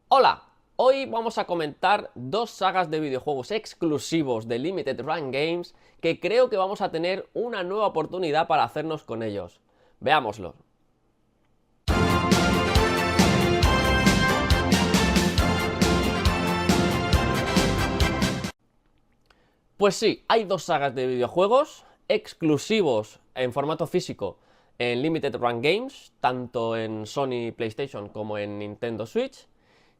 Hola, hoy vamos a comentar dos sagas de videojuegos exclusivos de Limited Run Games que creo que vamos a tener una nueva oportunidad para hacernos con ellos. Veámoslo. Pues sí, hay dos sagas de videojuegos exclusivos en formato físico en Limited Run Games, tanto en Sony PlayStation como en Nintendo Switch,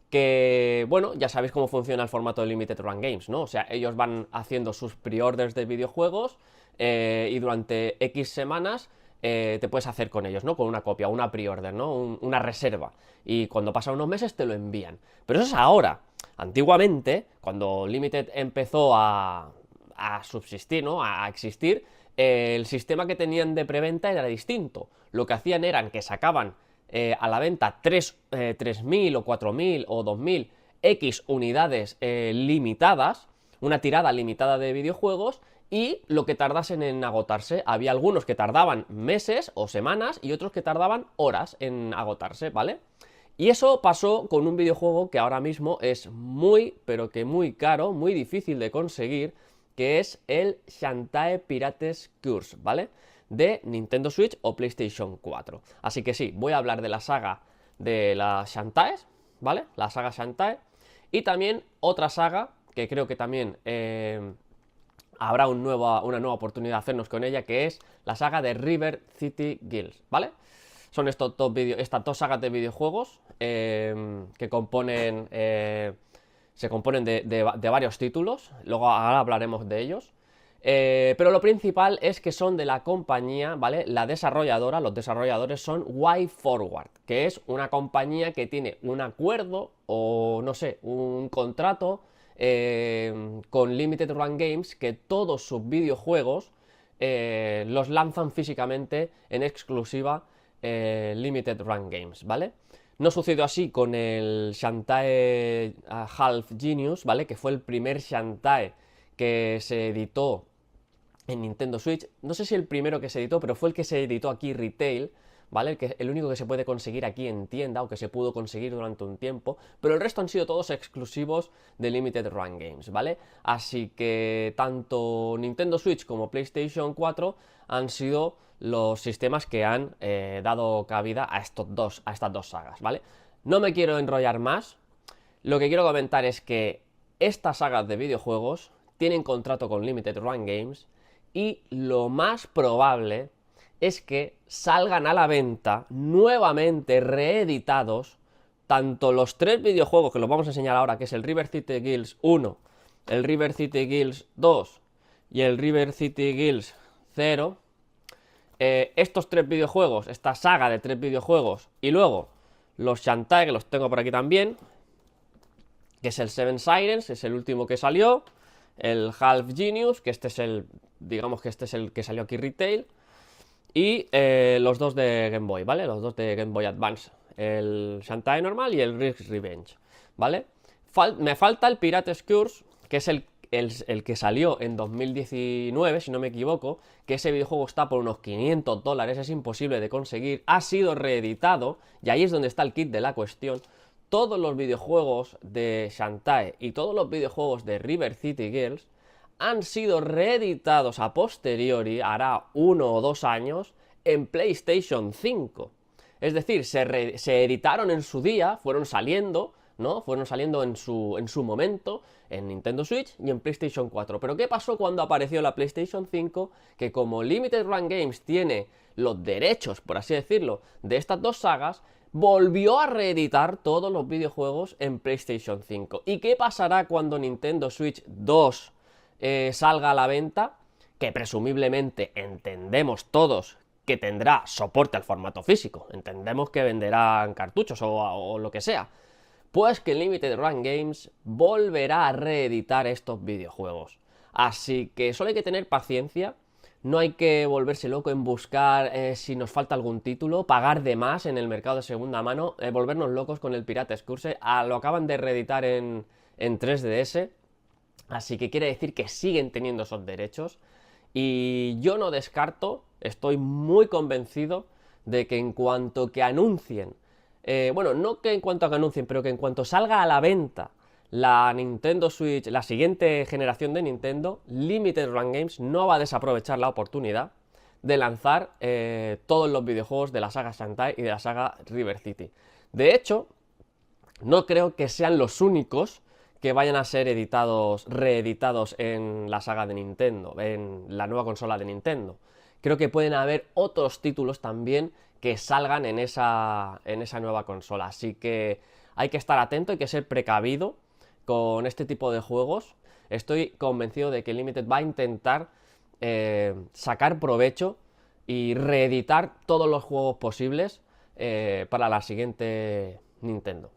que, bueno, ya sabéis cómo funciona el formato de Limited Run Games, ¿no? O sea, ellos van haciendo sus pre-orders de videojuegos y durante X semanas te puedes hacer con ellos, ¿no? Con una copia, una pre-order, ¿no? Una reserva. Y cuando pasan unos meses te lo envían. Pero eso es ahora. Antiguamente, cuando Limited empezó a subsistir, ¿no? A existir, el sistema que tenían de preventa era distinto. Lo que hacían eran que sacaban a la venta 3.000 o 4.000 o 2.000 X unidades limitadas, una tirada limitada de videojuegos, y lo que tardasen en agotarse. Había algunos que tardaban meses o semanas y otros que tardaban horas en agotarse, ¿vale? Y eso pasó con un videojuego que ahora mismo es muy, pero que muy caro, muy difícil de conseguir, que es el Shantae Pirates Curse, ¿vale? De Nintendo Switch o PlayStation 4. Así que sí, voy a hablar de la saga de las Shantaes, ¿vale? La saga Shantae. Y también otra saga, que creo que también habrá una nueva oportunidad de hacernos con ella, que es la saga de River City Girls, ¿vale? Son estas dos sagas de videojuegos que se componen de varios títulos. Luego ahora hablaremos de ellos. Pero lo principal es que son de la compañía, ¿vale? La desarrolladora, los desarrolladores son WayForward, que es una compañía que tiene un acuerdo o, no sé, un contrato con Limited Run Games, que todos sus videojuegos los lanzan físicamente en exclusiva Limited Run Games, ¿vale? No sucedió así con el Shantae Half Genius, ¿vale? Que fue el primer Shantae que se editó en Nintendo Switch. No sé si el primero que se editó, pero fue el que se editó aquí retail, ¿vale? El único que se puede conseguir aquí en tienda, o que se pudo conseguir durante un tiempo, pero el resto han sido todos exclusivos de Limited Run Games, ¿vale? Así que tanto Nintendo Switch como PlayStation 4 han sido los sistemas que han dado cabida a estas dos sagas, ¿vale? No me quiero enrollar más. Lo que quiero comentar es que estas sagas de videojuegos tienen contrato con Limited Run Games y lo más probable es que salgan a la venta nuevamente reeditados tanto los tres videojuegos que los vamos a enseñar ahora, que es el River City Girls 1, el River City Girls 2 y el River City Girls 0. Estos tres videojuegos, esta saga de tres videojuegos, y luego los Shantae, que los tengo por aquí también, que es el Seven Sirens, es el último que salió, el Half Genius, que este es digamos que este es el que salió aquí retail, y los dos de Game Boy, ¿vale? Los dos de Game Boy Advance, el Shantae normal y el Risk's Revenge, ¿vale? Me falta el Pirates Curse, que es el que salió en 2019, si no me equivoco, que ese videojuego está por unos $500, es imposible de conseguir, ha sido reeditado, y ahí es donde está el kit de la cuestión. Todos los videojuegos de Shantae y todos los videojuegos de River City Girls han sido reeditados a posteriori, hará 1 o 2 años, en PlayStation 5. Es decir, se editaron en su día, fueron saliendo, ¿no? Fueron saliendo en su momento en Nintendo Switch y en PlayStation 4. Pero ¿qué pasó cuando apareció la PlayStation 5? Que como Limited Run Games tiene los derechos, por así decirlo, de estas dos sagas, volvió a reeditar todos los videojuegos en PlayStation 5. ¿Y qué pasará cuando Nintendo Switch 2 salga a la venta? Que presumiblemente entendemos todos que tendrá soporte al formato físico. Entendemos que venderán cartuchos o lo que sea. Pues que Limited Run Games volverá a reeditar estos videojuegos. Así que solo hay que tener paciencia. No hay que volverse loco en buscar si nos falta algún título, pagar de más en el mercado de segunda mano, volvernos locos con el Pirates Curse. Lo acaban de reeditar en 3DS, así que quiere decir que siguen teniendo esos derechos. Y yo no descarto, estoy muy convencido de que en cuanto que anuncien bueno, no que en cuanto a que anuncien, pero que en cuanto salga a la venta la Nintendo Switch, la siguiente generación de Nintendo, Limited Run Games no va a desaprovechar la oportunidad de lanzar todos los videojuegos de la saga Shantae y de la saga River City. De hecho, no creo que sean los únicos que vayan a ser reeditados en la saga de Nintendo, en la nueva consola de Nintendo. Creo que pueden haber otros títulos también que salgan en esa nueva consola. Así que hay que estar atento, hay que ser precavido con este tipo de juegos. Estoy convencido de que Limited va a intentar sacar provecho y reeditar todos los juegos posibles para la siguiente Nintendo.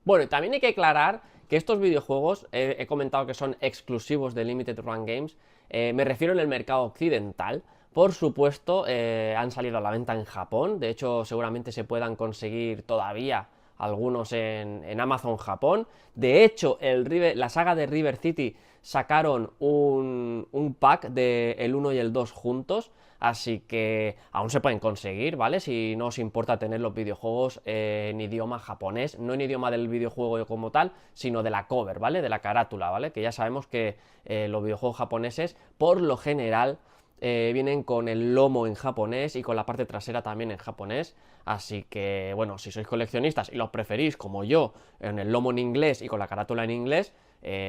Bueno, y también hay que aclarar que estos videojuegos, he comentado que son exclusivos de Limited Run Games, me refiero en el mercado occidental. Por supuesto, han salido a la venta en Japón, de hecho seguramente se puedan conseguir todavía algunos en Amazon Japón. De hecho, la saga de River City sacaron un pack de el 1 y el 2 juntos, así que aún se pueden conseguir, ¿vale? Si no os importa tener los videojuegos en idioma japonés, no en idioma del videojuego como tal, sino de la cover, ¿vale? De la carátula, ¿vale? Que ya sabemos que los videojuegos japoneses, por lo general, vienen con el lomo en japonés y con la parte trasera también en japonés. Así que, bueno, si sois coleccionistas y los preferís, como yo, en el lomo en inglés y con la carátula en inglés,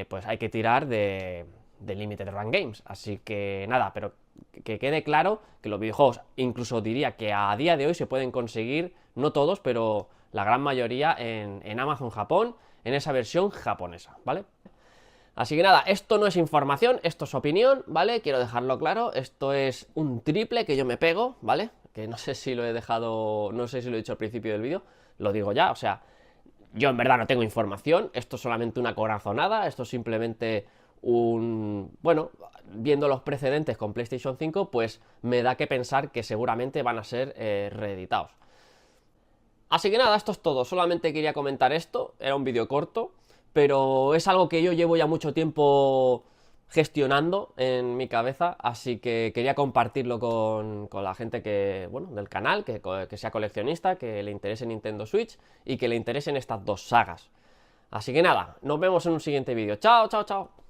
pues hay que tirar de Limited Run Games. Así que nada, pero que quede claro que los videojuegos, incluso diría que a día de hoy se pueden conseguir, no todos, pero la gran mayoría en Amazon Japón, en esa versión japonesa, ¿vale? Así que nada, esto no es información, esto es opinión, ¿vale? Quiero dejarlo claro, esto es un triple que yo me pego, ¿vale? Que no sé si lo he dejado, no sé si lo he dicho al principio del vídeo, lo digo ya, o sea, yo en verdad no tengo información, esto es solamente una corazonada, esto es simplemente bueno, viendo los precedentes con PlayStation 5, pues me da que pensar que seguramente van a ser reeditados. Así que nada, esto es todo, solamente quería comentar esto, era un vídeo corto, pero es algo que yo llevo ya mucho tiempo gestionando en mi cabeza, así que quería compartirlo con la gente bueno, del canal, que sea coleccionista, que le interese Nintendo Switch y que le interesen estas dos sagas. Así que nada, nos vemos en un siguiente vídeo. Chao, chao, chao.